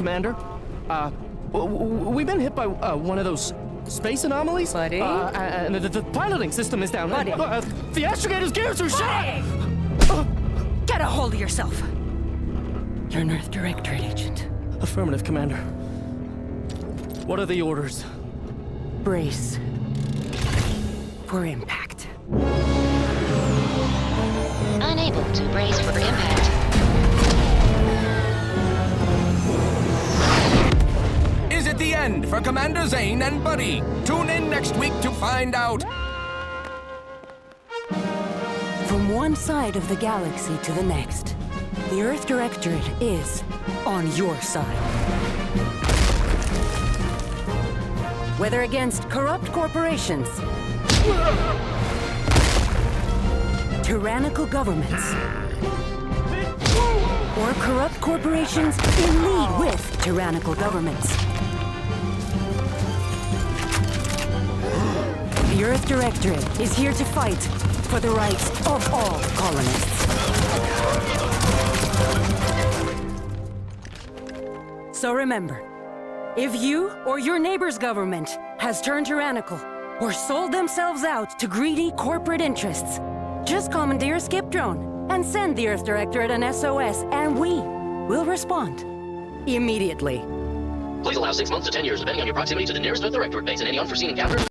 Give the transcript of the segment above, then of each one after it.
Commander. We've been hit by one of those space anomalies. Buddy? And the piloting system is down. Buddy? The astrogator's gears are shot! Get a hold of yourself! You're an Earth Directorate agent. Affirmative, Commander. What are the orders? Brace for impact. Unable to brace for impact. Is it the end for Commander Zane and Buddy? Tune in next week to find out. From one side of the galaxy to the next, the Earth Directorate is on your side. Whether against corrupt corporations, tyrannical governments, or corrupt corporations in league with tyrannical governments. The Earth Directorate is here to fight for the rights of all colonists. So remember, if you or your neighbor's government has turned tyrannical or sold themselves out to greedy corporate interests, just commandeer a skip drone and send the Earth Directorate an SOS, and we will respond immediately. Please allow 6 months to 10 years, depending on your proximity to the nearest Earth Directorate base and any unforeseen encounters.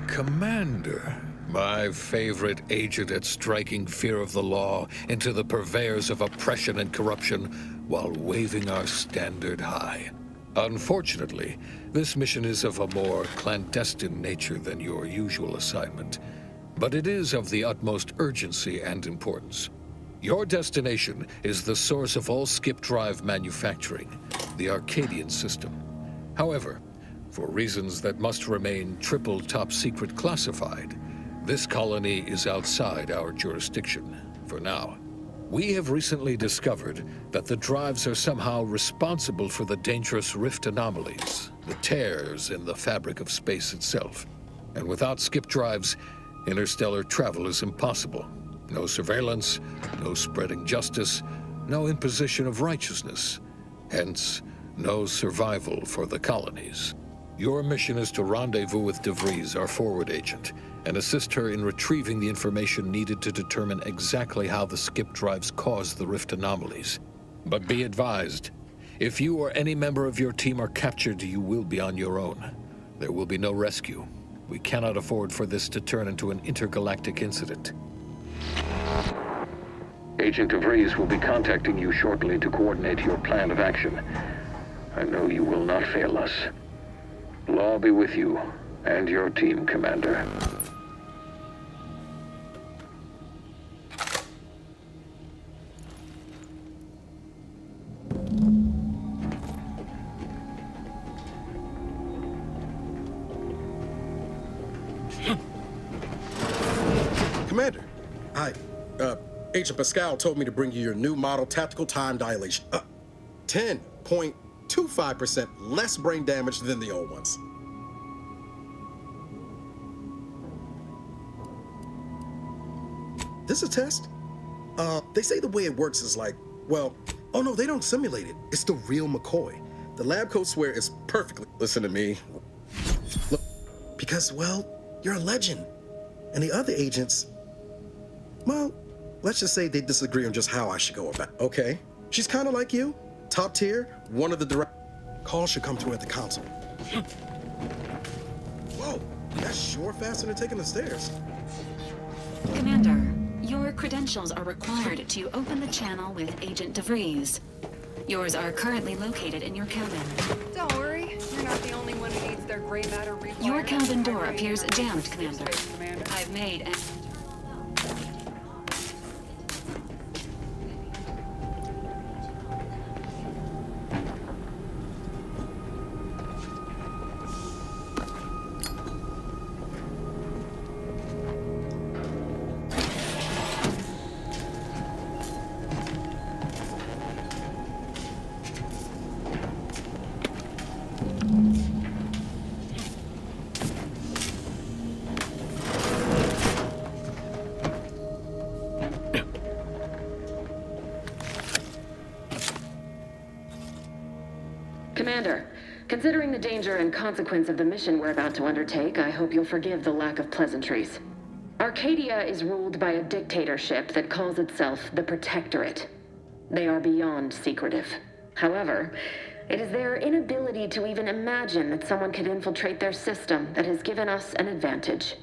Commander, my favorite agent at striking fear of the law into the purveyors of oppression and corruption while waving our standard high. Unfortunately, this mission is of a more clandestine nature than your usual assignment, but it is of the utmost urgency and importance. Your destination is the source of all skip drive manufacturing, the Arcadian system. However, for reasons that must remain triple top secret classified, this colony is outside our jurisdiction for now. We have recently discovered that the drives are somehow responsible for the dangerous rift anomalies, the tears in the fabric of space itself. And without skip drives, interstellar travel is impossible. No surveillance, no spreading justice, no imposition of righteousness. Hence, no survival for the colonies. Your mission is to rendezvous with DeVries, our forward agent, and assist her in retrieving the information needed to determine exactly how the skip drives cause the rift anomalies. But be advised, if you or any member of your team are captured, you will be on your own. There will be no rescue. We cannot afford for this to turn into an intergalactic incident. Agent DeVries will be contacting you shortly to coordinate your plan of action. I know you will not fail us. Law be with you and your team, Commander. Commander, Agent Pascal told me to bring you your new model tactical time dilation. 10.25% less brain damage than the old ones. This a test? They say the way it works is like, well, oh no, they don't simulate it. It's the real McCoy. The lab coats swear it's perfectly. Listen to me. Look, because, well, you're a legend. And the other agents, well, let's just say they disagree on just how I should go about it. Okay, she's kind of like you, top tier, one of the direct calls should come to her at the console. Whoa, that's sure faster than taking the stairs. Commander, your credentials are required to open the channel with Agent DeVries. Yours are currently located in your cabin. Don't worry, you're not the only one who needs their gray matter rewired. Your cabin door appears jammed, Commander. I've made an... Commander, considering the danger and consequence of the mission we're about to undertake, I hope you'll forgive the lack of pleasantries. Arcadia is ruled by a dictatorship that calls itself the Protectorate. They are beyond secretive. However, it is their inability to even imagine that someone could infiltrate their system that has given us an advantage.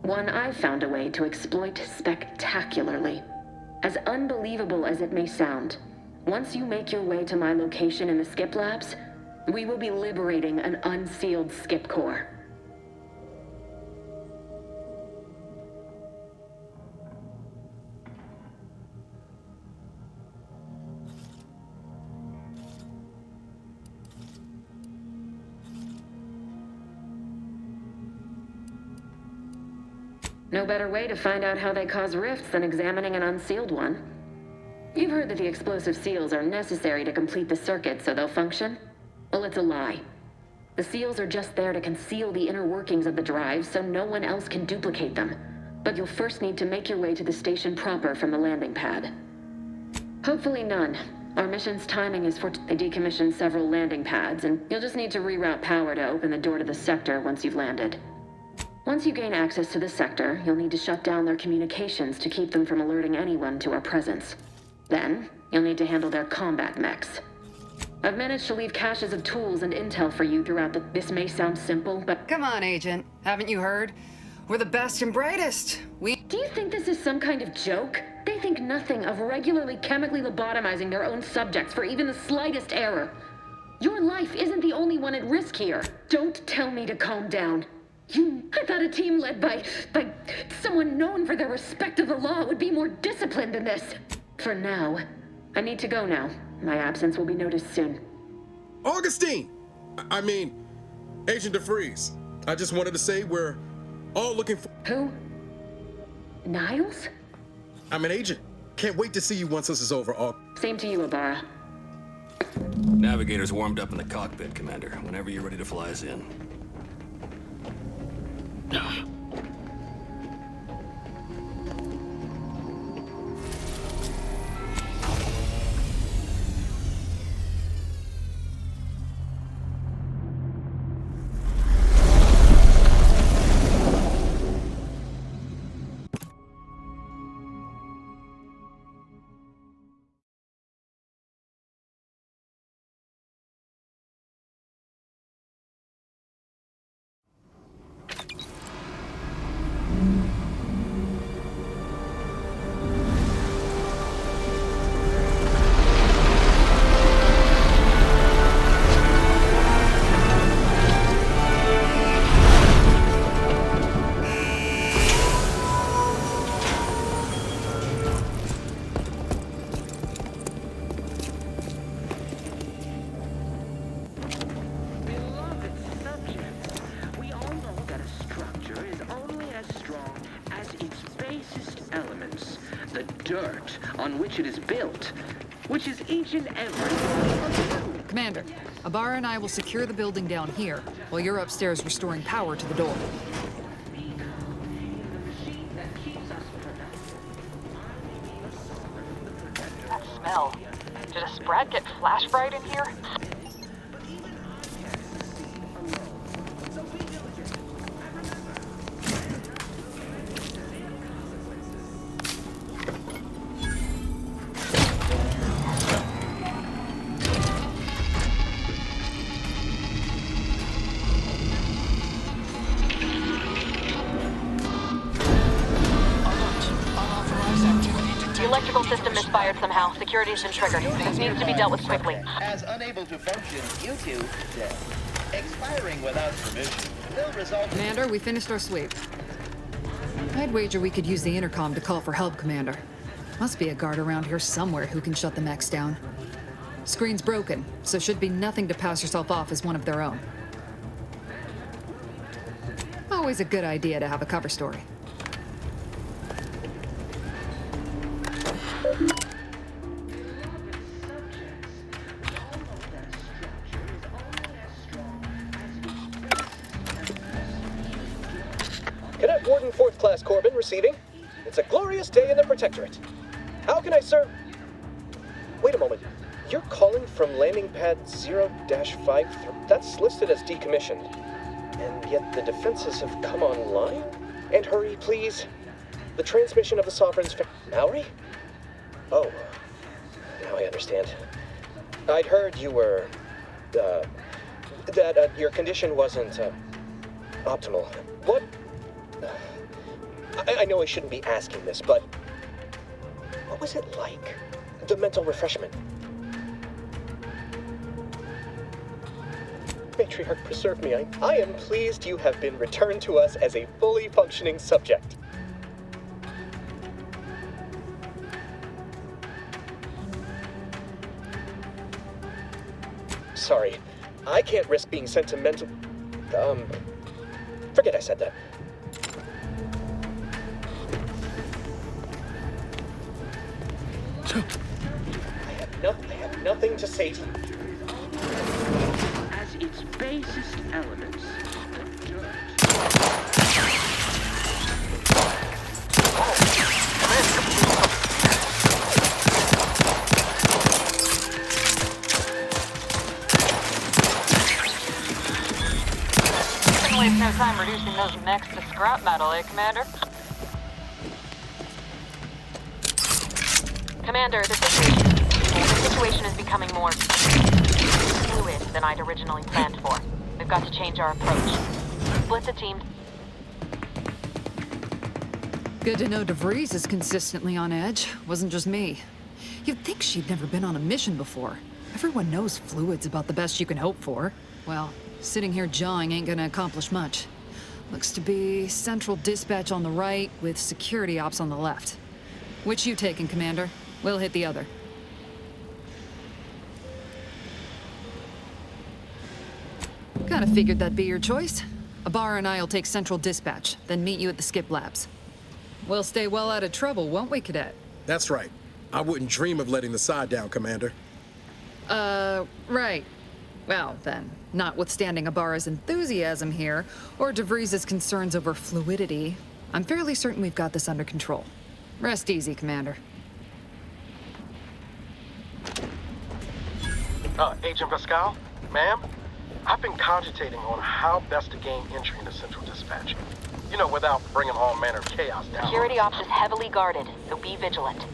One I've found a way to exploit spectacularly. As unbelievable as it may sound, once you make your way to my location in the Skip Labs, we will be liberating an unsealed Skip core. No better way to find out how they cause rifts than examining an unsealed one. You've heard that the explosive seals are necessary to complete the circuit so they'll function? Well, it's a lie. The seals are just there to conceal the inner workings of the drives so no one else can duplicate them. But you'll first need to make your way to the station proper from the landing pad. Hopefully none. Our mission's timing is for they decommissioned several landing pads, and you'll just need to reroute power to open the door to the sector once you've landed. Once you gain access to the sector, you'll need to shut down their communications to keep them from alerting anyone to our presence. Then, you'll need to handle their combat mechs. I've managed to leave caches of tools and intel for you throughout this may sound simple, but... Come on, Agent. Haven't you heard? We're the best and brightest. Do you think this is some kind of joke? They think nothing of regularly chemically lobotomizing their own subjects for even the slightest error. Your life isn't the only one at risk here. Don't tell me to calm down. I thought a team led by someone known for their respect of the law would be more disciplined than this. For now, I need to go now. My absence will be noticed soon. Augustine! I mean, Agent DeVries. I just wanted to say we're all looking for... Who? Niles? I'm an agent. Can't wait to see you once this is over, Same to you, Ibarra. Navigator's warmed up in the cockpit, Commander. Whenever you're ready to fly us in. dirt on which it is built, which is each and every... Commander, Ibarra and I will secure the building down here, while you're upstairs restoring power to the door. That smell. Did a Sprat get flash fried in here? The electrical system misfired somehow. Security has been triggered. This needs to be dealt with quickly. As unable to function due to death. Expiring without permission will result... Commander, we finished our sweep. I'd wager we could use the intercom to call for help, Commander. Must be a guard around here somewhere who can shut the mechs down. Screen's broken, so should be nothing to pass yourself off as one of their own. Always a good idea to have a cover story. Cadet Warden 4th Class Corbin receiving. It's a glorious day in the Protectorate. How can I serve? Wait a moment. you're calling from landing pad 0-53. That's listed as decommissioned. And yet the defenses have come online? And hurry, please. The transmission of the Sovereign's Mallory? Oh, now I understand. I'd heard you were, that your condition wasn't, optimal. What? I know I shouldn't be asking this, but what was it like? The mental refreshment. Matriarch, preserve me. I am pleased you have been returned to us as a fully functioning subject. Sorry, I can't risk being sentimental. Forget I said that. I have nothing to say to you. As its basest elements, Couldn't waste no time reducing those mechs to scrap metal, eh, Commander? Commander, the situation is becoming more fluid than I'd originally planned for. We've got to change our approach. Split the team. Good to know DeVries is consistently on edge. Wasn't just me. You'd think she'd never been on a mission before. Everyone knows fluid's about the best you can hope for. Well, sitting here jawing ain't gonna accomplish much. Looks to be central dispatch on the right with security ops on the left. Which you taking, Commander? We'll hit the other. Kinda figured that'd be your choice. Ibarra and I'll take central dispatch, then meet you at the skip labs. We'll stay well out of trouble, won't we, Cadet? That's right. I wouldn't dream of letting the side down, Commander. Right. Well, then, notwithstanding Ibarra's enthusiasm here, or DeVries' concerns over fluidity, I'm fairly certain we've got this under control. Rest easy, Commander. Agent Pascal? Ma'am? I've been cogitating on how best to gain entry into Central Dispatch. You know, without bringing all manner of chaos down. Security ops is heavily guarded, so be vigilant.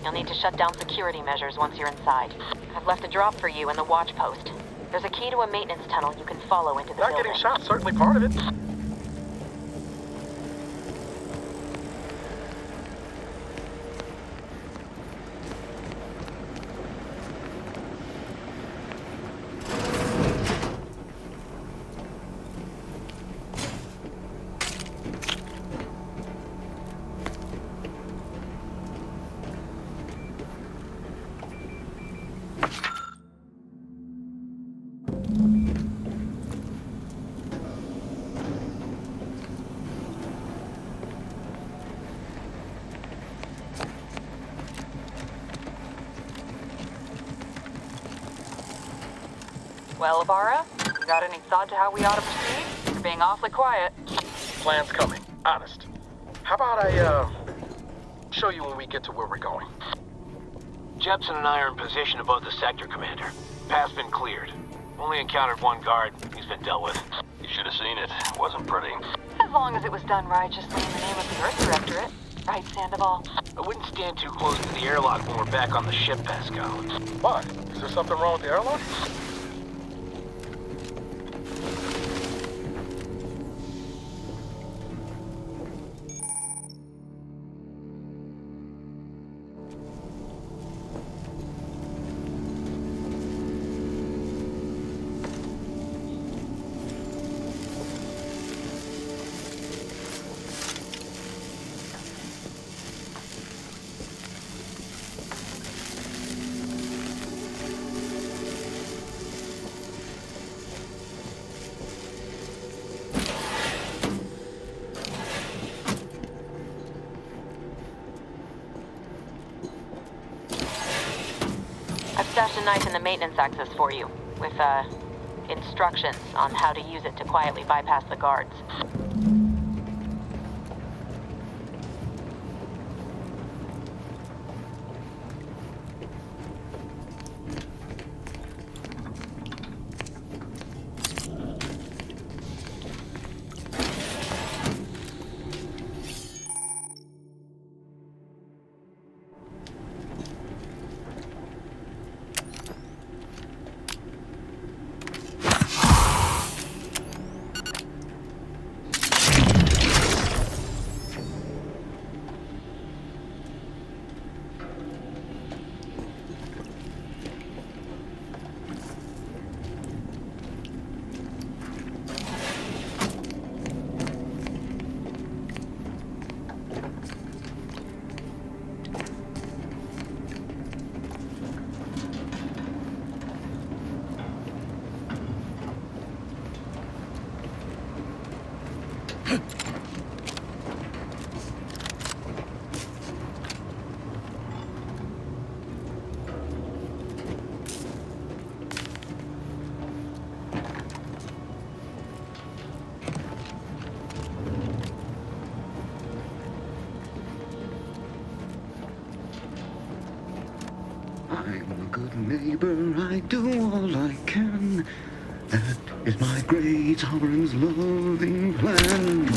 You'll need to shut down security measures once you're inside. I've left a drop for you in the watch post. There's a key to a maintenance tunnel you can follow into the Not building. getting shot, certainly part of it. Well, Ibarra, you got any thought to how we ought to proceed? You're being awfully quiet. Plan's coming. Honest. How about I, show you when we get to where we're going? Jepson and I are in position above the sector, Commander. Path's been cleared. Only encountered one guard. He's been dealt with. You should have seen it. Wasn't pretty. As long as it was done righteously in the name of the Earth Directorate. Right, Sandoval? I wouldn't stand too close to the airlock when we're back on the ship, Pascal. Why? Is there something wrong with the airlock? I've stashed a knife in the maintenance access for you, with, instructions on how to use it to quietly bypass the guards. I'm a good neighbor, I do all I can. That is my great sovereign's loving plan.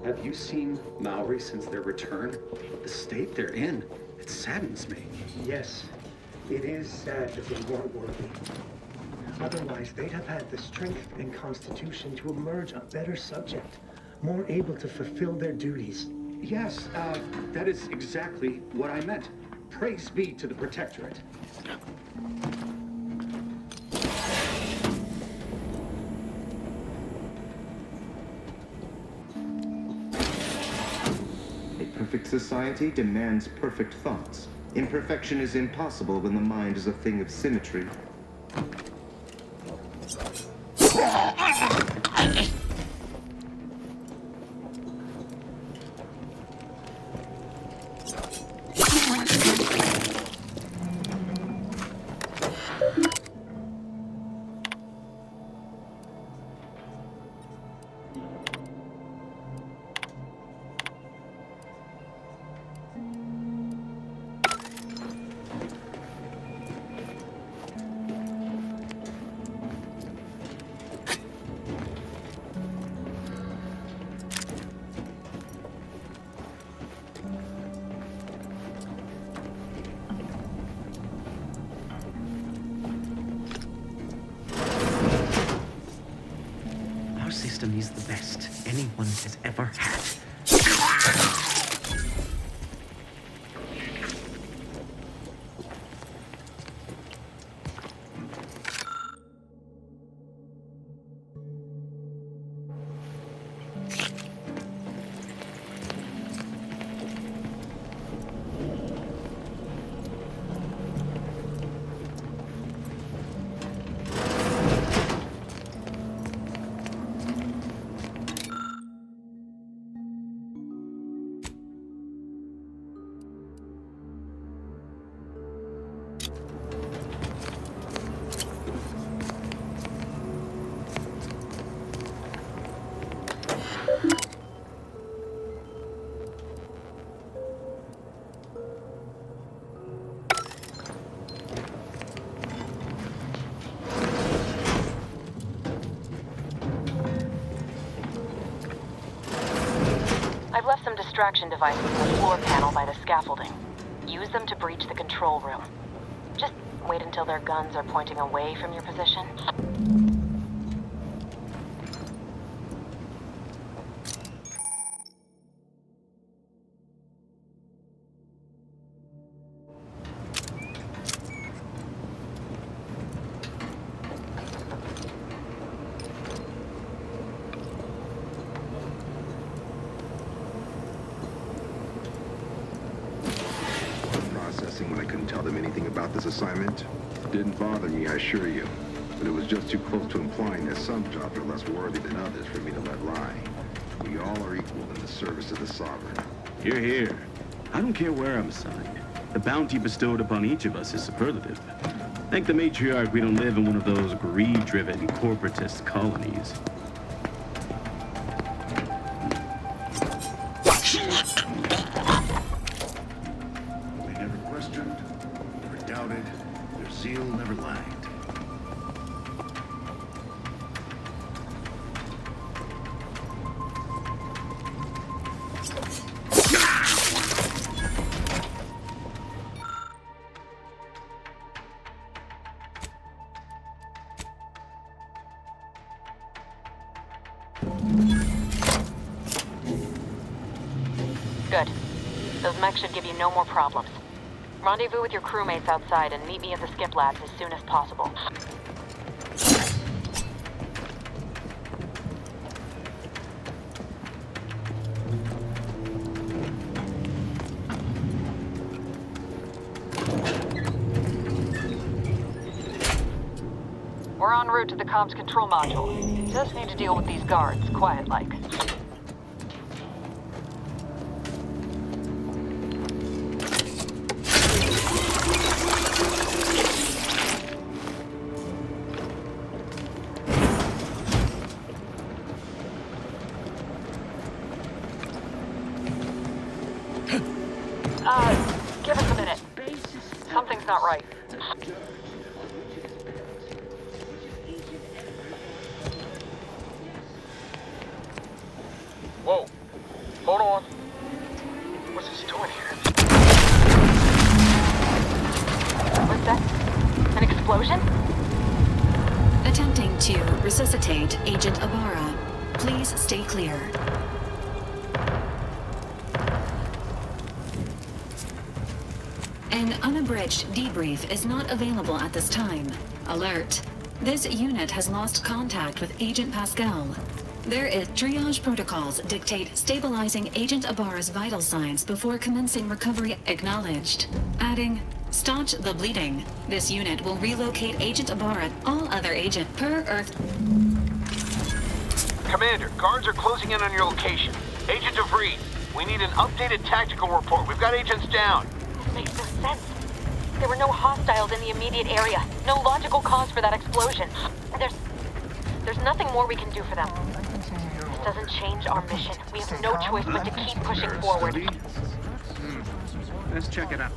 Have you seen Maori since their return? The state they're in, it saddens me. Yes, it is sad that they weren't worthy. Otherwise, they'd have had the strength and constitution to emerge a better subject, more able to fulfill their duties. Yes, that is exactly what I meant. Praise be to the Protectorate. Perfect society demands perfect thoughts. Imperfection is impossible when the mind is a thing of symmetry. Our system is the best anyone has ever had. I've left some distraction devices in the floor panel by the scaffolding. Use them to breach the control room. Just wait until their guns are pointing away from your position. When I couldn't tell them anything about this assignment. Didn't bother me, I assure you. But it was just too close to implying that some jobs are less worthy than others for me to let lie. We all are equal in the service of the Sovereign. Hear, hear. I don't care where I'm assigned. The bounty bestowed upon each of us is superlative. Thank the matriarch we don't live in one of those greed-driven corporatist colonies. Doubted, their zeal never lagged. Good. Those mechs should give you no more problems. Rendezvous with your crewmates outside and meet me at the skip labs as soon as possible. We're en route to the comms control module. Just need to deal with these guards, quiet-like. Give us a minute. Something's not right. Whoa. Hold on. What's this doing here? What's that? An explosion? Attempting to resuscitate Agent Ibarra. Please stay clear. An unabridged debrief is not available at this time. Alert. This unit has lost contact with Agent Pascal. Their triage protocols dictate stabilizing Agent Ibarra's vital signs before commencing recovery. Acknowledged. Adding, staunch the bleeding. This unit will relocate Agent Ibarra. All other agent per Earth. Commander, guards are closing in on your location. Agent DeVries, we need an updated tactical report. We've got agents down. Makes no sense. There were no hostiles in the immediate area. No logical cause for that explosion. There's nothing more we can do for them. This doesn't change our mission. We have no choice but to keep pushing forward. Let's check it out.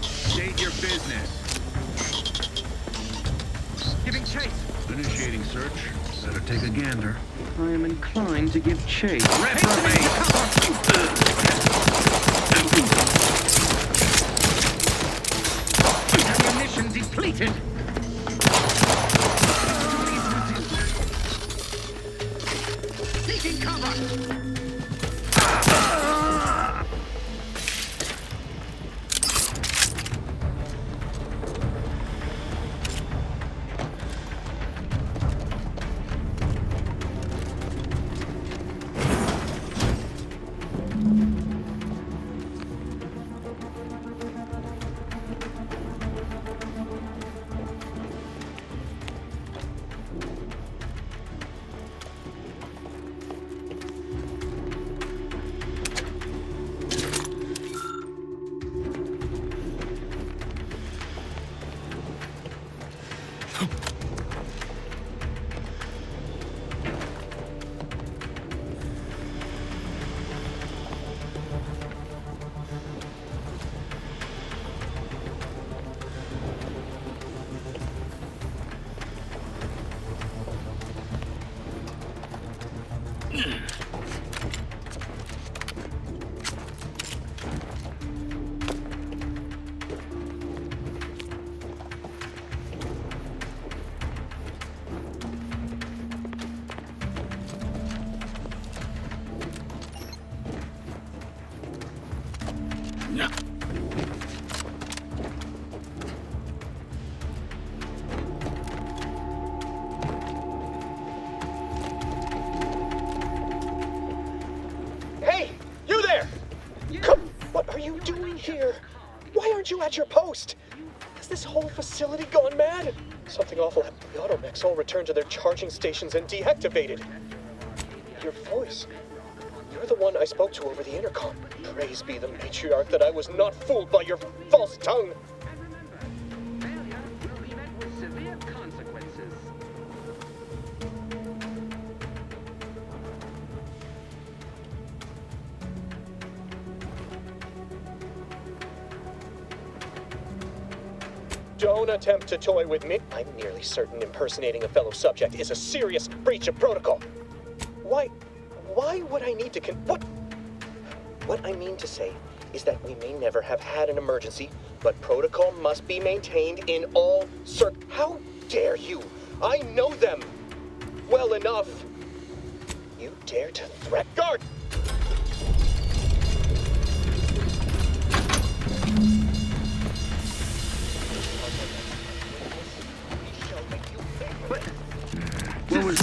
State your business. Giving chase. Initiating search. Better take a gander. I am inclined to give chase. Ammunition depleted. Taking cover. Here. Why aren't you at your post? Has this whole facility gone mad? Something awful happened. The automechs all returned to their charging stations and deactivated. Your voice. You're the one I spoke to over the intercom. Praise be the matriarch that I was not fooled by your false tongue. Severe consequences. Don't attempt to toy with me. I'm nearly certain impersonating a fellow subject is a serious breach of protocol. Why would I need to What I mean to say is that we may never have had an emergency, but protocol must be maintained in all How dare you? I know them well enough. You dare to threat guard? What was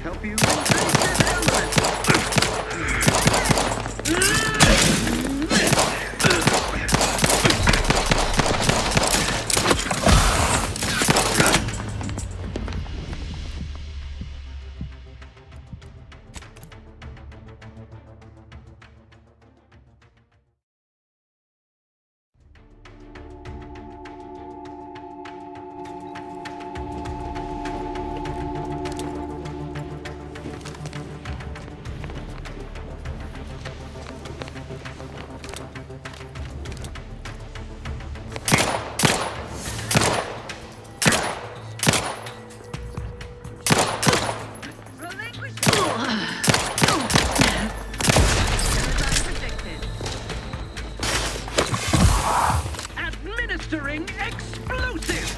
Help you? Administering explosive!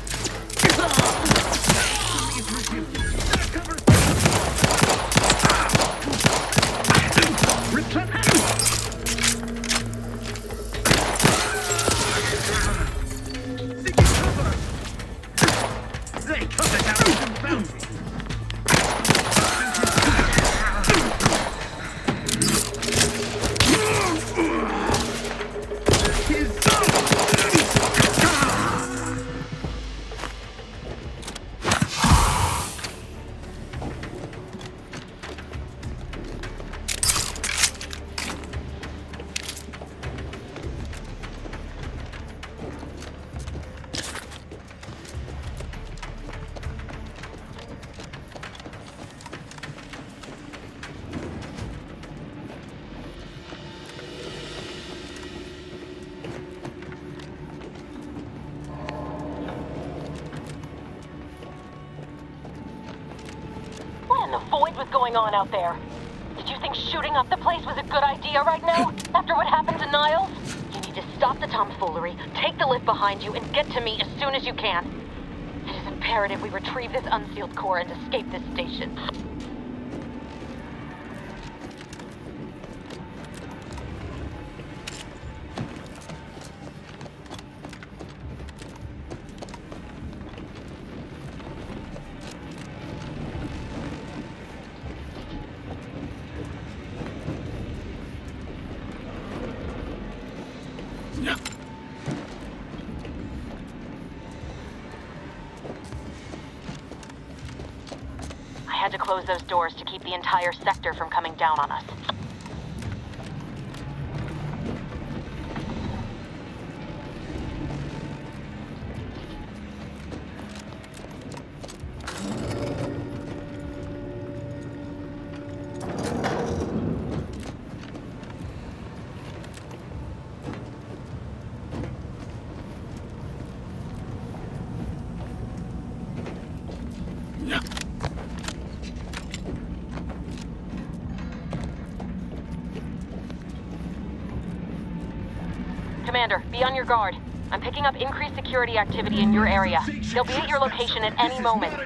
They covered our boundary. What in the void was going on out there? Did you think shooting up the place was a good idea right now? After what happened to Niles? You need to stop the tomfoolery, take the lift behind you, and get to me as soon as you can. It is imperative we retrieve this unsealed core and escape this station. I had to close those doors to keep the entire sector from coming down on us. Commander, be on your guard. I'm picking up increased security activity in your area. They'll be at your location at any moment. Not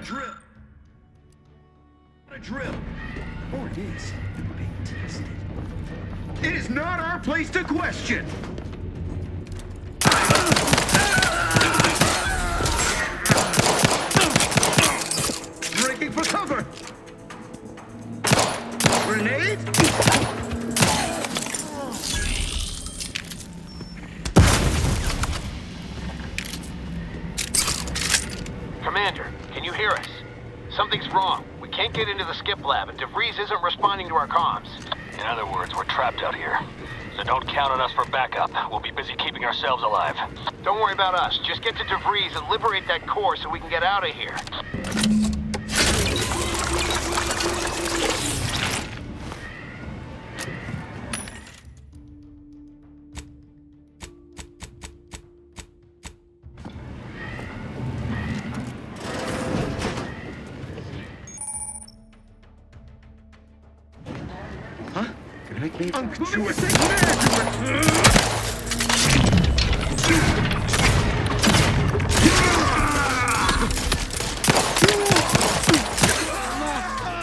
a drill. Or it is. You're being tested. It is not our place to question. Breaking for cover. Grenade? Commander, can you hear us? Something's wrong. We can't get into the skip lab, and DeVries isn't responding to our comms. In other words, we're trapped out here. So don't count on us for backup. We'll be busy keeping ourselves alive. Don't worry about us. Just get to DeVries and liberate that core so we can get out of here.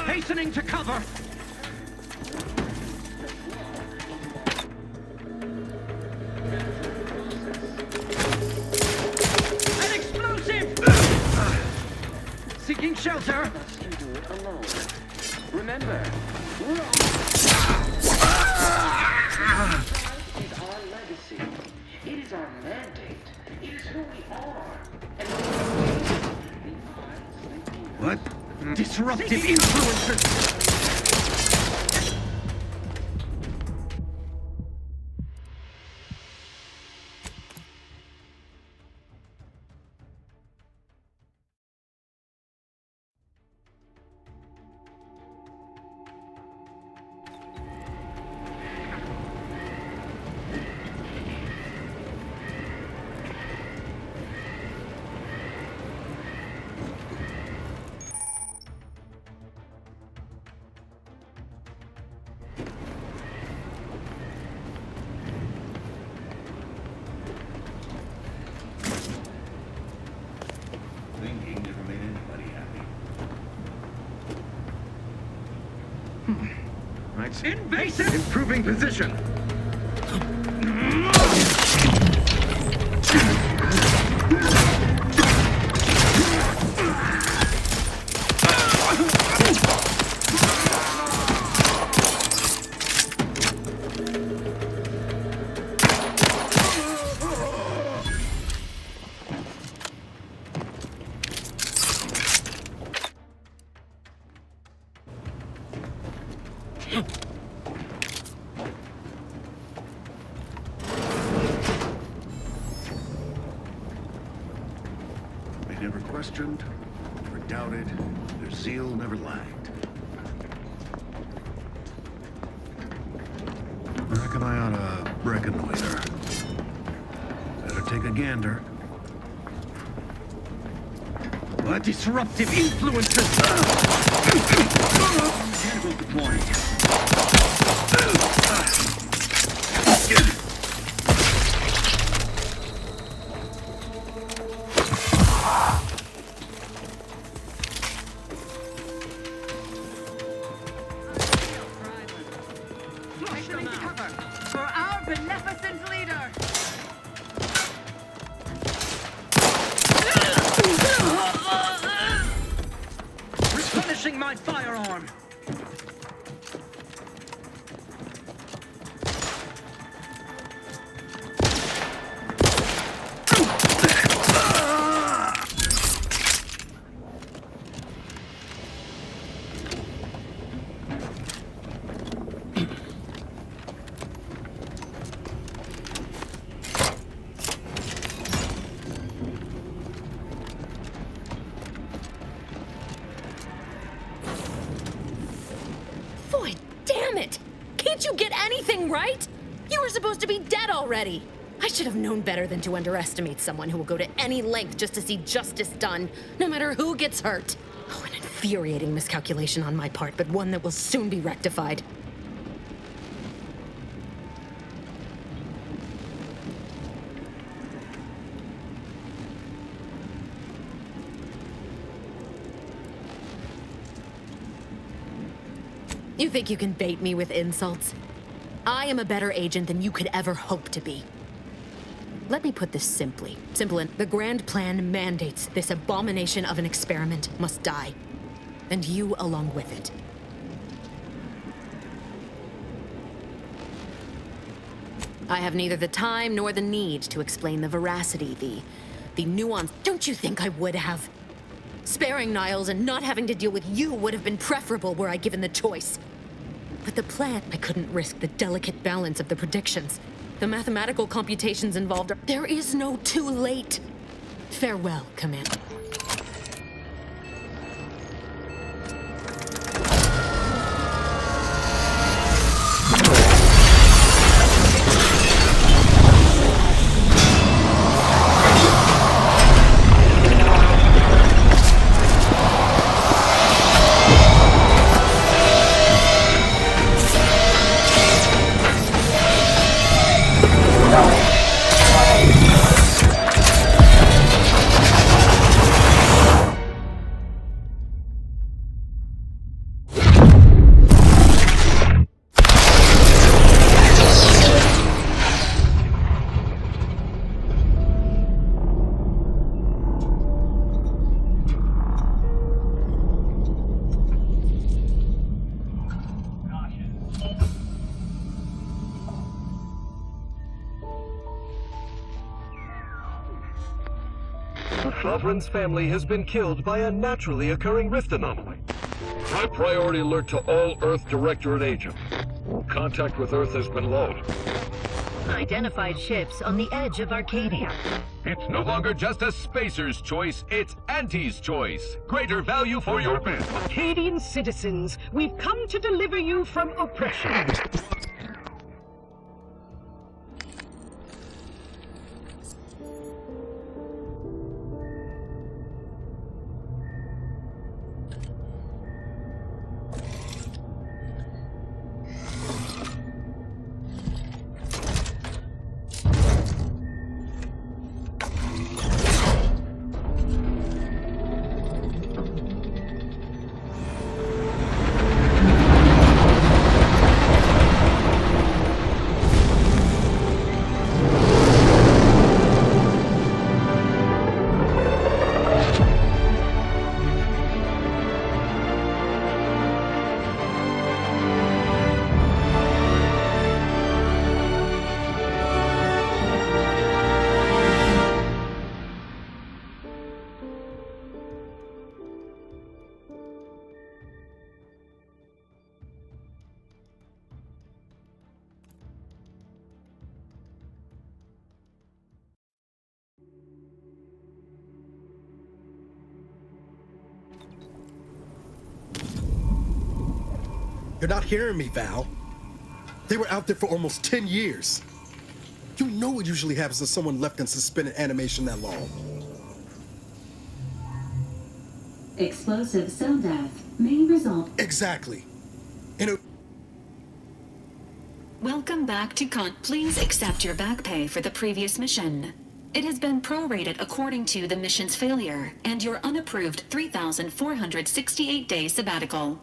Hastening to cover! An explosive! Seeking shelter! You do it alone. Remember, we're all... It is our legacy. It is our mandate. It is who we are. And What? Disruptive influences! Thinking never made anybody happy. Right. Invasive! Improving position. They never questioned, never doubted, their zeal never lagged. I reckon I oughta reconnoiter. Better take a gander. What disruptive influences! Cannibal deployed. Hastening to cover for our beneficent leader! Replenishing my firearm! Boy, damn it! Can't you get anything right? You were supposed to be dead already. I should have known better than to underestimate someone who will go to any length just to see justice done, no matter who gets hurt. Oh, an infuriating miscalculation on my part, but one that will soon be rectified. You think you can bait me with insults? I am a better agent than you could ever hope to be. Let me put this simply. The Grand Plan mandates this abomination of an experiment must die. And you along with it. I have neither the time nor the need to explain the veracity, the nuance. Don't you think I would have? Sparing Niles and not having to deal with you would have been preferable were I given the choice. But the plan, I couldn't risk the delicate balance of the predictions. The mathematical computations involved are... There is no too late. Farewell, Commander. Sovereign's family has been killed by a naturally occurring rift anomaly. High priority alert to all Earth Directorate agents. Contact with Earth has been low. Identified ships on the edge of Arcadia. It's no longer just a spacer's choice, it's Auntie's choice. Greater value for your bid. Arcadian citizens, we've come to deliver you from oppression. You're not hearing me, Val. They were out there for almost 10 years. You know what usually happens to someone left in suspended animation that long. Explosive cell death may result... Exactly. Welcome back to Please accept your back pay for the previous mission. It has been prorated according to the mission's failure and your unapproved 3,468-day sabbatical.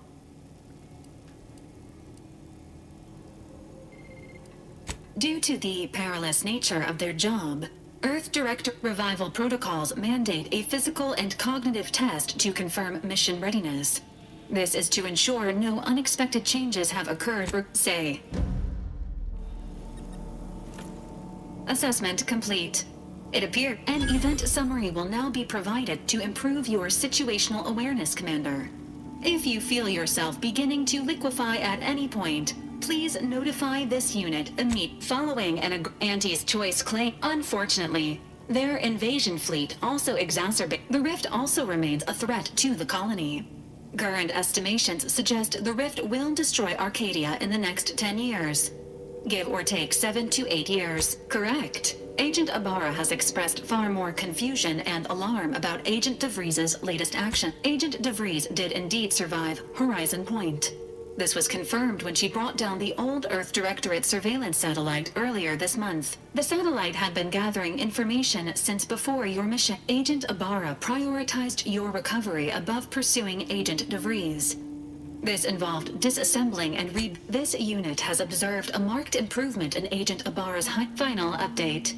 Due to the perilous nature of their job, Earth Director Revival protocols mandate a physical and cognitive test to confirm mission readiness. This is to ensure no unexpected changes have occurred or, say. Assessment complete. It appears an event summary will now be provided to improve your situational awareness, Commander. If you feel yourself beginning to liquefy at any point, please notify this unit immediately. Following an Auntie's choice claim, unfortunately, their invasion fleet also exacerbates. The rift also remains a threat to the colony. Current estimations suggest the rift will destroy Arcadia in the next 10 years. Give or take 7 to 8 years. Correct. Agent Ibarra has expressed far more confusion and alarm about Agent DeVries's latest action. Agent DeVries did indeed survive Horizon Point. This was confirmed when she brought down the old Earth Directorate surveillance satellite earlier this month. The satellite had been gathering information since before your mission. Agent Ibarra prioritized your recovery above pursuing Agent DeVries. This involved disassembling and This unit has observed a marked improvement in Agent Ibarra's final update.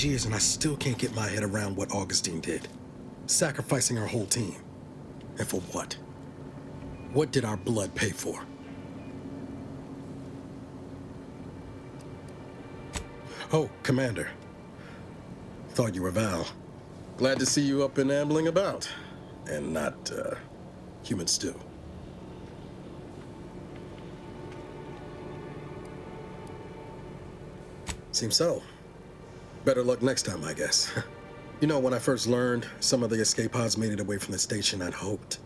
these years and I still can't get my head around what Augustine did. Sacrificing our whole team. And for what? What did our blood pay for? Oh, Commander. Thought you were Val. Glad to see you up and ambling about. And not, human stew. Seems so. Better luck next time, I guess. You know, when I first learned some of the escape pods made it away from the station, I'd hoped.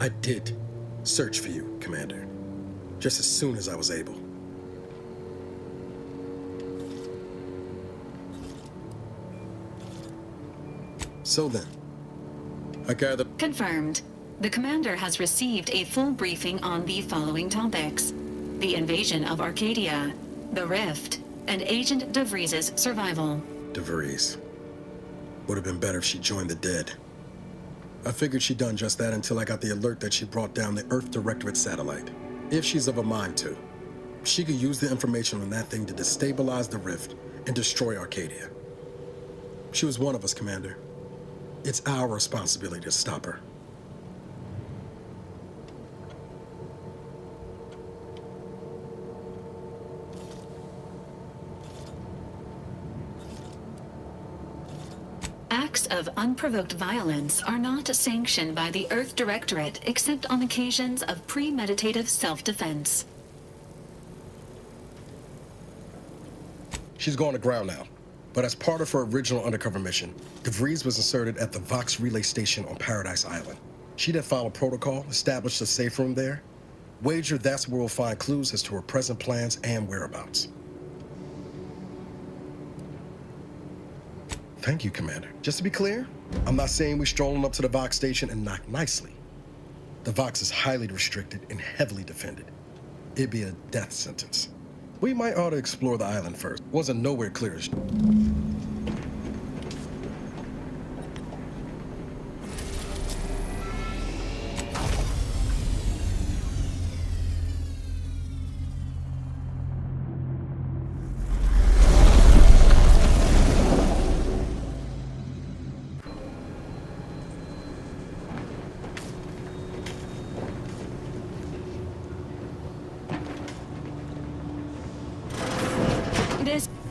I did search for you, Commander. Just as soon as I was able. So then, I gather... Confirmed. The commander has received a full briefing on the following topics: the invasion of Arcadia, the Rift, and Agent DeVries' survival. DeVries. Would have been better if she joined the dead. I figured she'd done just that until I got the alert that she brought down the Earth Directorate satellite. If she's of a mind to, she could use the information on that thing to destabilize the Rift and destroy Arcadia. She was one of us, Commander. It's our responsibility to stop her. Acts of unprovoked violence are not sanctioned by the Earth Directorate except on occasions of premeditative self-defense. She's going to ground now. But as part of her original undercover mission, DeVries was inserted at the Vox Relay Station on Paradise Island. She'd have followed protocol, established a safe room there. Wager that's where we'll find clues as to her present plans and whereabouts. Thank you, Commander. Just to be clear, I'm not saying we stroll on up to the Vox station and knock nicely. The Vox is highly restricted and heavily defended. It'd be a death sentence. We might ought to explore the island first. Wasn't nowhere clear as...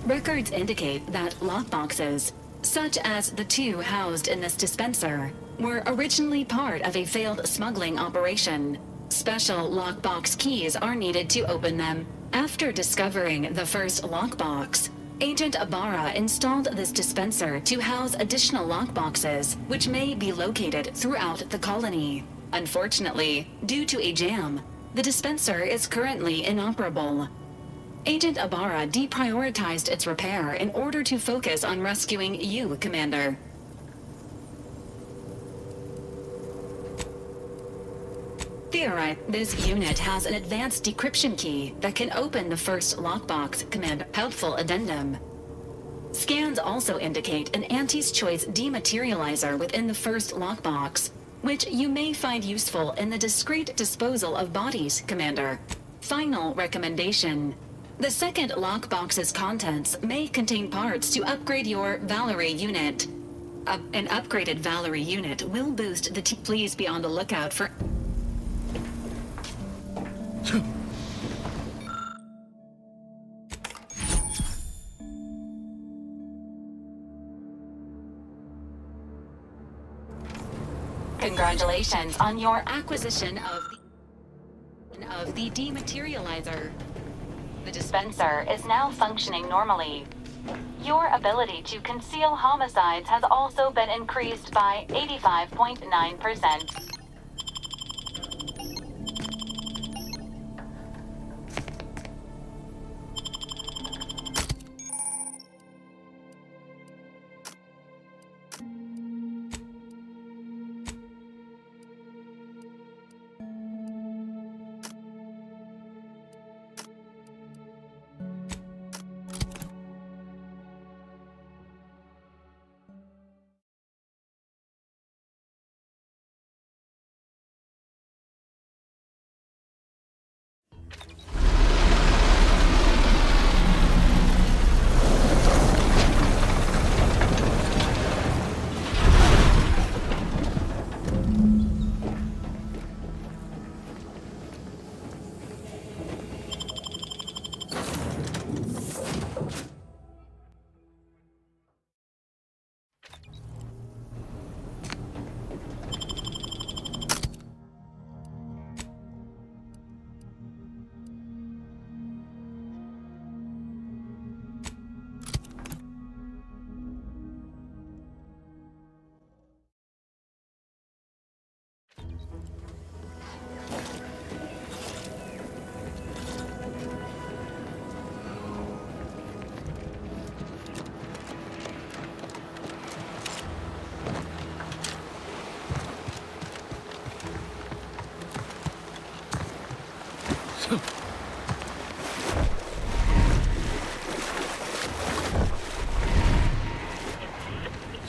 Records indicate that lockboxes, such as the two housed in this dispenser, were originally part of a failed smuggling operation. Special lockbox keys are needed to open them. After discovering the first lockbox, Agent Ibarra installed this dispenser to house additional lockboxes, which may be located throughout the colony. Unfortunately, due to a jam, the dispenser is currently inoperable. Agent Ibarra deprioritized its repair in order to focus on rescuing you, Commander. Theorize, this unit has an advanced decryption key that can open the first lockbox, Commander. Helpful addendum. Scans also indicate an Auntie's Choice dematerializer within the first lockbox, which you may find useful in the discreet disposal of bodies, Commander. Final recommendation. The second lockbox's contents may contain parts to upgrade your Valerie unit. An upgraded Valerie unit will boost the Please be on the lookout for... Congratulations on your acquisition of the dematerializer. The dispenser is now functioning normally. Your ability to conceal homicides has also been increased by 85.9%.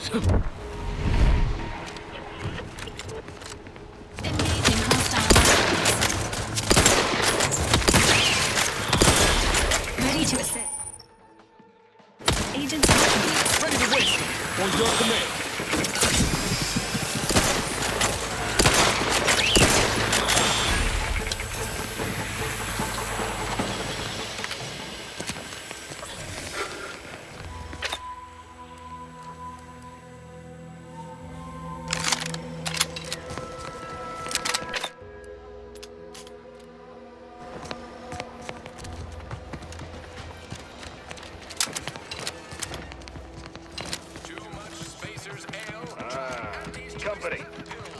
Engaging hostile weapons. Ready to assist. Agents activated. Ready to wait. On your command. Company.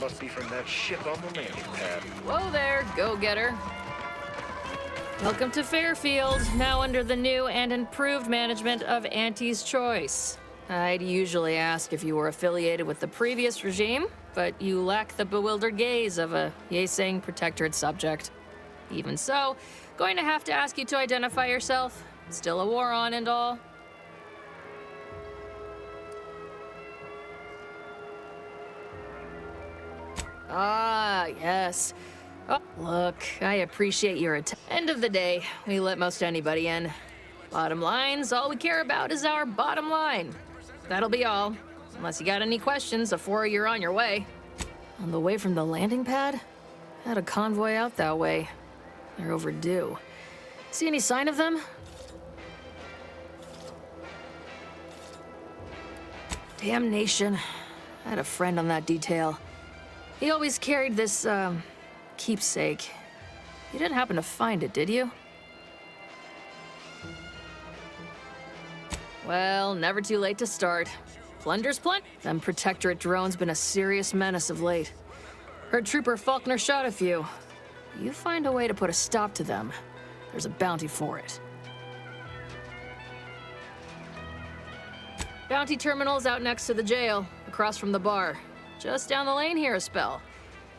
Must be from that ship on the landing pad. Whoa there, go-getter. Welcome to Fairfield, now under the new and improved management of Auntie's Choice. I'd usually ask if you were affiliated with the previous regime, but you lack the bewildered gaze of a yay-saying protectorate subject. Even so, going to have to ask you to identify yourself. Still a war on and all. Ah, yes. Oh, look, I appreciate your end of the day, we let most anybody in. Bottom line's all we care about is our bottom line. That'll be all. Unless you got any questions before you're on your way. On the way from the landing pad? Had a convoy out that way. They're overdue. See any sign of them? Damnation. I had a friend on that detail. He always carried this, keepsake. You didn't happen to find it, did you? Well, never too late to start. Plunder's plenty. Them Protectorate drones been a serious menace of late. Heard Trooper Faulkner shot a few. You find a way to put a stop to them, there's a bounty for it. Bounty terminal's out next to the jail, across from the bar. Just down the lane here a spell.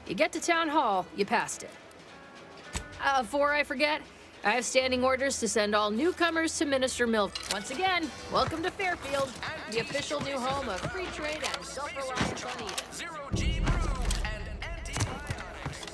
You get to Town Hall, you passed it. Before I forget, I have standing orders to send all newcomers to Minister Mill. Once again, welcome to Fairfield, the official new home of free trade and self-reliance on Eden. Zero-G brew and antibiotics.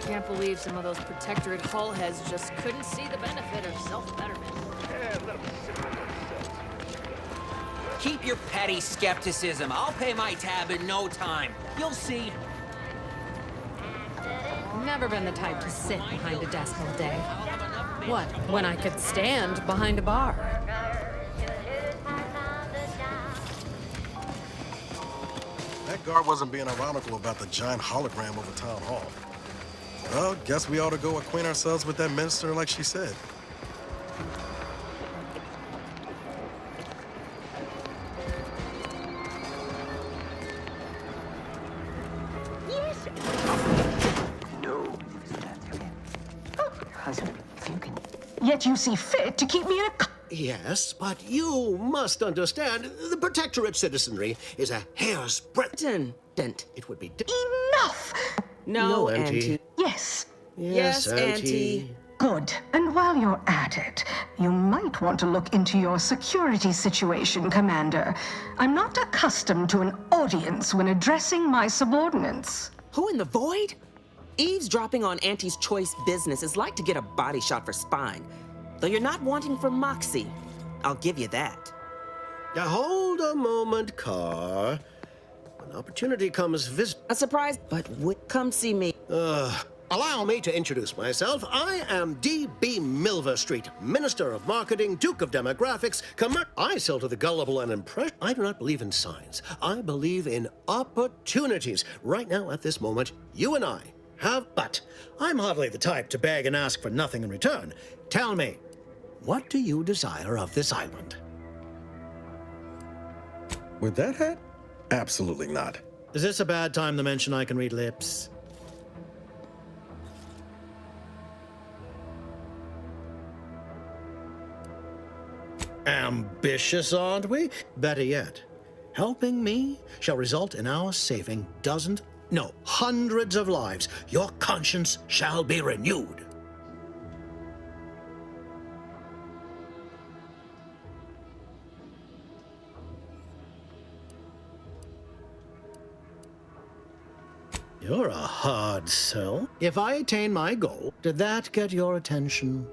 Can't believe some of those Protectorate hull heads just couldn't see the benefit of self-betterment. Keep your petty skepticism. I'll pay my tab in no time. You'll see. Never been the type to sit behind a desk all day. What, when I could stand behind a bar? That guard wasn't being ironical about the giant hologram over Town Hall. Well, guess we ought to go acquaint ourselves with that minister like she said. Yes. No. Husband, if you can. Yet you see fit to keep me in a. Yes, but you must understand, the Protectorate citizenry is a hair's breadth. It would be. Enough! No, Auntie. Yes. Yes, Auntie. Good. And while you're at it, you might want to look into your security situation, Commander. I'm not accustomed to an audience when addressing my subordinates. Who in the void? Eavesdropping on Auntie's Choice business is like to get a body shot for spine. Though you're not wanting for Moxie. I'll give you that. Now hold a moment, Carr. When opportunity comes, A surprise, but come see me. Allow me to introduce myself. I am D.B. Milver Street, Minister of Marketing, Duke of Demographics, I sell to the gullible and impressed. I do not believe in signs. I believe in opportunities. Right now, at this moment, you and I But I'm hardly the type to beg and ask for nothing in return. Tell me, what do you desire of this island? With that hat? Absolutely not. Is this a bad time to mention I can read lips? Ambitious, aren't we? Better yet, helping me shall result in our saving hundreds of lives. Your conscience shall be renewed. You're a hard sell. If I attain my goal, did that get your attention?